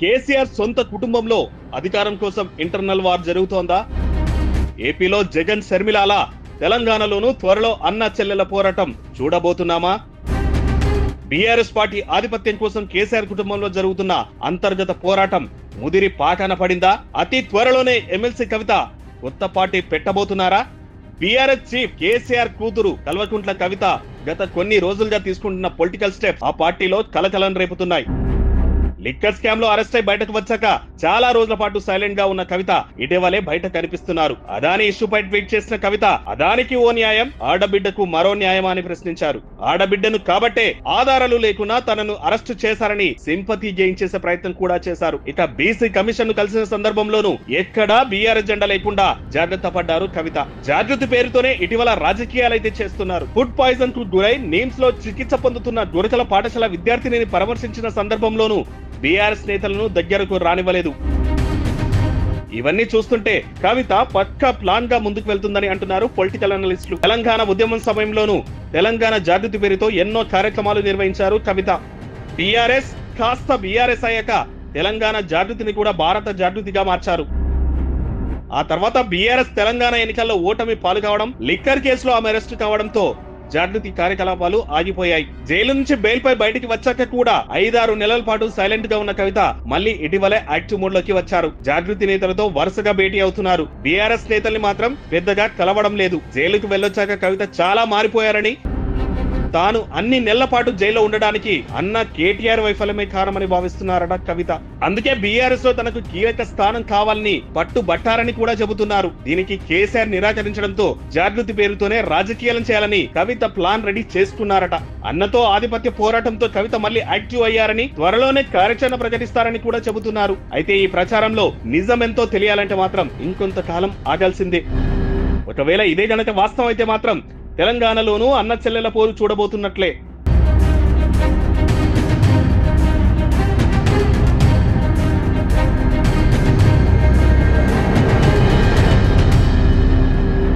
కేసీఆర్ సొంత కుటుంబంలో అధికారం కోసం ఇంటర్నల్ వార్ జరుగుతోందా? ఏపీలో జగన్ శర్మిలాల, తెలంగాణలోనూ త్వరలో అన్న చెల్లెల పోరాటం చూడబోతున్నామా? బీఆర్ఎస్ పార్టీ ఆధిపత్యం కోసం కేసీఆర్ కుటుంబంలో జరుగుతున్న అంతర్గత పోరాటం ముదిరి పాకాన పడిందా? అతి త్వరలోనే ఎమ్మెల్సీ కవిత కొత్త పార్టీ పెట్టబోతున్నారా? బీఆర్ఎస్ చీఫ్ కేసీఆర్ కూతురు కల్వకుంట్ల కవిత గత కొన్ని రోజులుగా తీసుకుంటున్న పొలిటికల్ స్టెప్స్ ఆ పార్టీలో కలకలం రేపుతున్నాయి. లిక్కర్ స్కామ్ లో అరెస్ట్ అయి బయటకు వచ్చాక చాలా రోజుల పాటు సైలెంట్ గా ఉన్న కవిత ఇటీవలే బయట కనిపిస్తున్నారు. అదాని ఇష్యూపై ట్వీట్ చేసిన కవిత అదానికి ఓ న్యాయం, ఆడబిడ్డకు మరో న్యాయం అని ప్రశ్నించారు. ఆడబిడ్డను కాబట్టే ఆధారాలు లేకున్నా తనను అరెస్టు చేశారని సింపతి జయించేసే ప్రయత్నం కూడా చేశారు. ఇక బీసీ కమిషన్ ను కలిసిన సందర్భంలోనూ ఎక్కడా బీఆర్ఎస్ జెండా లేకుండా జాగ్రత్త పడ్డారు కవిత. జాగృతి పేరుతోనే ఇటీవల రాజకీయాలైతే చేస్తున్నారు. ఫుడ్ పాయిజన్ కు గురై నిమ్స్ లో చికిత్స పొందుతున్న గురకల పాఠశాల విద్యార్థినిని పరామర్శించిన సందర్భంలోనూ బీఆర్ఎస్ నేతలను దగ్గరకు రానివ్వలేదు. ఇవన్నీ చూస్తుంటే కవిత పక్కా ప్లాన్ గా ముందుకు వెళ్తుందని అంటున్నారు పొలిటికల్ అనలిస్టులు. తెలంగాణ ఉద్యమం సమయంలోనూ తెలంగాణ జాగృతి పేరుతో ఎన్నో కార్యక్రమాలు నిర్వహించారు కవిత. టీఆర్ఎస్ కాస్త బీఆర్ఎస్ అయ్యాక తెలంగాణ జాగృతిని కూడా భారత జాగృతిగా మార్చారు. ఆ తర్వాత బీఆర్ఎస్ తెలంగాణ ఎన్నికల్లో ఓటమి పాలు కావడం, లిక్కర్ కేసులో ఆమె అరెస్టు కావడంతో జాగృతి కార్యకలాపాలు ఆగిపోయాయి. జైలు నుంచి బెయిల్ పై బయటికి వచ్చాక కూడా 5-6 నెలల పాటు సైలెంట్ గా ఉన్న కవిత మళ్ళీ ఇటీవలే యాక్టివ్ మోడ్ లోకి వచ్చారు. జాగృతి నేతలతో వరుసగా భేటీ అవుతున్నారు. బీఆర్ఎస్ నేతల్ని మాత్రం పెద్దగా కలవడం లేదు. జైలుకు వెళ్ళొచ్చాక కవిత చాలా మారిపోయారని, తాను అన్ని నెలల పాటు జైల్లో ఉండడానికి అన్న కేటీఆర్ వైఫల్యమే కారణమని భావిస్తున్నారట కవిత. అందుకే బీఆర్ఎస్ లో తనకు కీలక స్థానం కావాలని పట్టుబట్టారని కూడా చెబుతున్నారు. దీనికి కేసీఆర్ నిరాకరించడంతో జాగృతి పేరుతోనే రాజకీయాలను చేయాలని కవిత ప్లాన్ రెడీ చేసుకున్నారట. అన్నతో ఆధిపత్య పోరాటంతో కవిత మళ్ళీ యాక్టివ్ అయ్యారని, త్వరలోనే కార్యాచరణ ప్రకటిస్తారని కూడా చెబుతున్నారు. అయితే ఈ ప్రచారంలో నిజమెంతో తెలియాలంటే మాత్రం ఇంకొంతకాలం ఆగాల్సిందే. ఒకవేళ ఇదే గనక వాస్తవం అయితే మాత్రం తెలంగాణలోనూ అన్న చెల్లెల పోరు చూడబోతున్నట్లే.